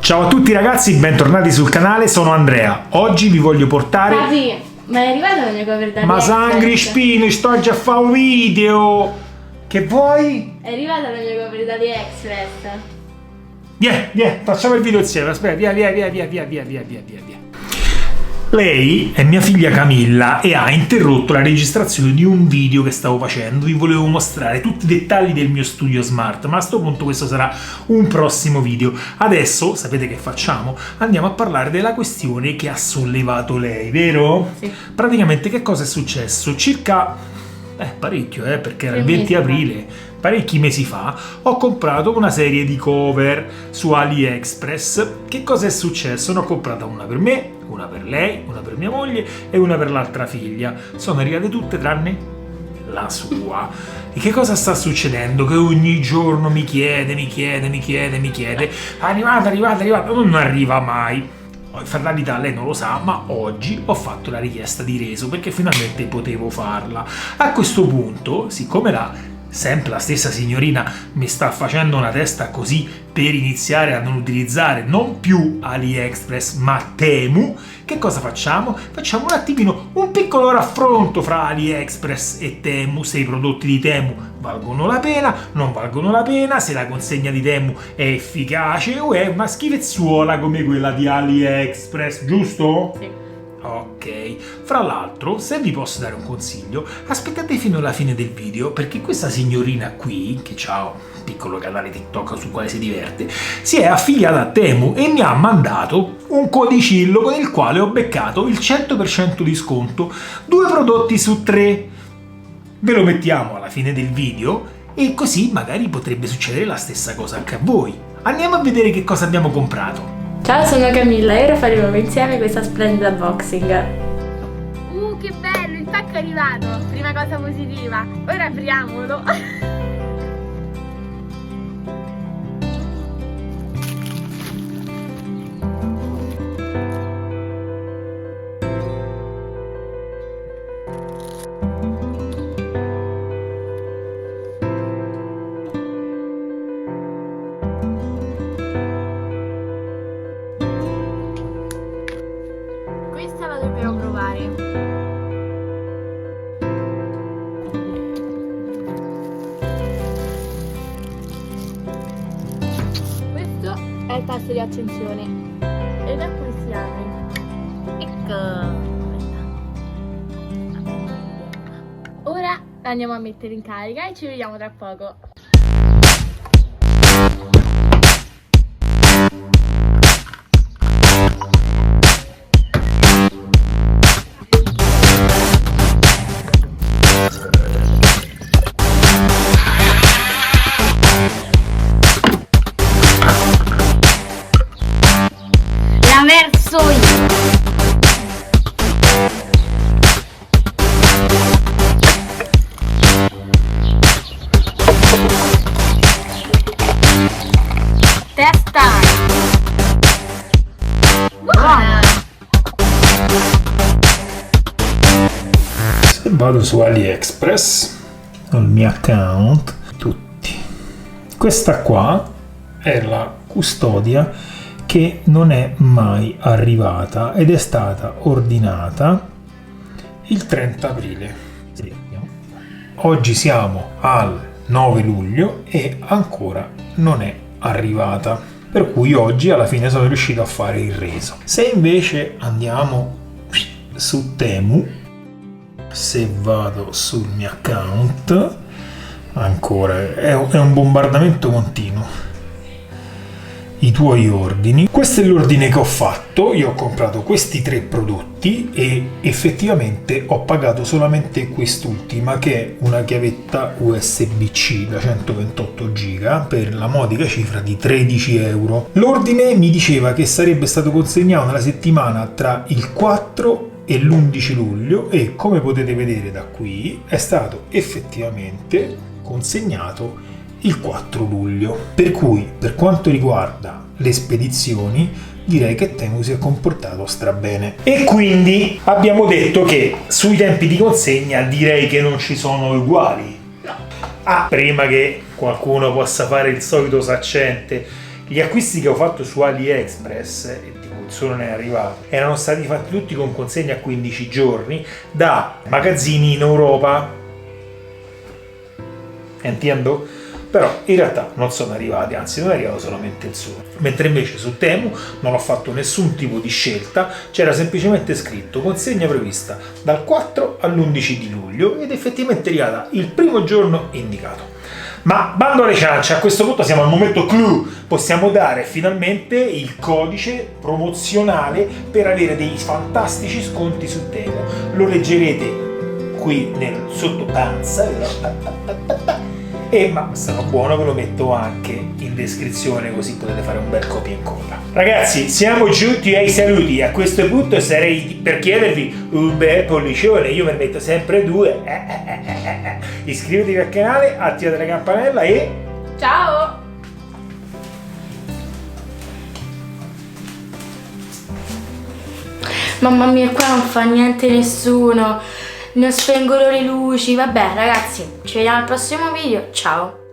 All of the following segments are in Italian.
Ciao a tutti ragazzi, bentornati sul canale, sono Andrea. Oggi vi voglio portare... Papi, ma è arrivata la mia cover da Ma sangri spino, sto già a fare un video! Che vuoi? È arrivata la mia cover da AliExpress. Vieni, facciamo il video insieme, aspetta, via. Lei è mia figlia Camilla e ha interrotto la registrazione di un video che stavo facendo. Vi volevo mostrare tutti i dettagli del mio studio smart, ma a sto punto questo sarà un prossimo video. Adesso, sapete che facciamo? Andiamo a parlare della questione che ha sollevato lei, vero? Sì. Praticamente che cosa è successo? Circa... parecchio, perché era il 20 aprile, parecchi mesi fa, ho comprato una serie di cover su AliExpress. Che cosa è successo? Ne ho comprata una per me, una per lei, una per mia moglie e una per l'altra figlia. Sono arrivate tutte tranne la sua. E che cosa sta succedendo? Che ogni giorno mi chiede, arrivata, non arriva mai. Fatalità, lei non lo sa, ma oggi ho fatto la richiesta di reso perché finalmente potevo farla. A questo punto, siccome sempre la stessa signorina mi sta facendo una testa così per iniziare a non utilizzare non più AliExpress ma Temu, che cosa facciamo? Facciamo un attimino un piccolo raffronto fra AliExpress e Temu, se i prodotti di Temu valgono la pena, non valgono la pena, se la consegna di Temu è efficace o è una schifezzuola come quella di AliExpress, giusto? Sì. Ok, fra l'altro, se vi posso dare un consiglio, aspettate fino alla fine del video perché questa signorina qui, che ha un piccolo canale TikTok sul quale si diverte, si è affiliata a Temu e mi ha mandato un codicillo con il quale ho beccato il 100% di sconto, 2 prodotti su 3. Ve lo mettiamo alla fine del video e così magari potrebbe succedere la stessa cosa anche a voi. Andiamo a vedere che cosa abbiamo comprato. Ciao, sono Camilla e ora faremo insieme questa splendida unboxing. Che bello, il pacco è arrivato! Prima cosa positiva. Ora apriamolo. Questa la dobbiamo provare. Questo è il tasto di accensione e da qui si apre. Ecco. Ora andiamo a mettere in carica e ci vediamo tra poco. La verso io. Testa. Buona. Se vado su AliExpress, sul mio account, tutti. Questa qua è la custodia che non è mai arrivata ed è stata ordinata il 30 aprile. Oggi siamo al 9 luglio e ancora non è arrivata, per cui oggi alla fine sono riuscito a fare il reso. Se invece andiamo su Temu, se vado sul mio account, ancora è un bombardamento continuo. I tuoi ordini. Questo è l'ordine che ho fatto. Io ho comprato questi 3 prodotti e effettivamente ho pagato solamente quest'ultima, che è una chiavetta USB-C da 128 GB per la modica cifra di 13 euro. L'ordine mi diceva che sarebbe stato consegnato nella settimana tra il 4 e l'11 luglio e, come potete vedere da qui, è stato effettivamente consegnato il 4 luglio, per cui per quanto riguarda le spedizioni direi che Temu si è comportato strabene. E quindi abbiamo detto che sui tempi di consegna direi che non ci sono uguali. Prima che qualcuno possa fare il solito saccente Gli acquisti che ho fatto su AliExpress, e tipo il suo non è arrivato, erano stati fatti tutti con consegna a 15 giorni da magazzini in Europa. Entiendo? Però in realtà non sono arrivati, anzi non è arrivato solamente il suo. Mentre invece su Temu non ho fatto nessun tipo di scelta, c'era semplicemente scritto consegna prevista dal 4 all'11 di luglio ed effettivamente è arrivata il primo giorno indicato. Ma bando alle ciance, a questo punto siamo al momento clou, possiamo dare finalmente il codice promozionale per avere dei fantastici sconti su Temu. Lo leggerete qui nel sottopanza, e ma sarà buono, ve lo metto anche in descrizione così potete fare un bel copia e incolla. Ragazzi, siamo giunti ai saluti, a questo punto sarei per chiedervi un bel pollicione, io me ne metto sempre 2, iscrivetevi al canale, attivate la campanella e Ciao! Mamma mia, qua non fa niente nessuno. Non spengono le luci. Vabbè, ragazzi, ci vediamo al prossimo video. Ciao.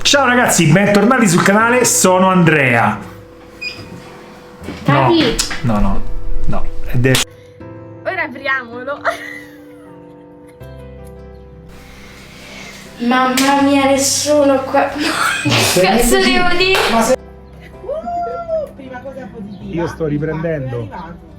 ciao ragazzi, bentornati sul canale, sono Andrea. Capi? No, Ora apriamolo. Mamma mia, nessuno qua. Cazzo devo dire? Prima cosa positiva. Io sto riprendendo. È arrivato.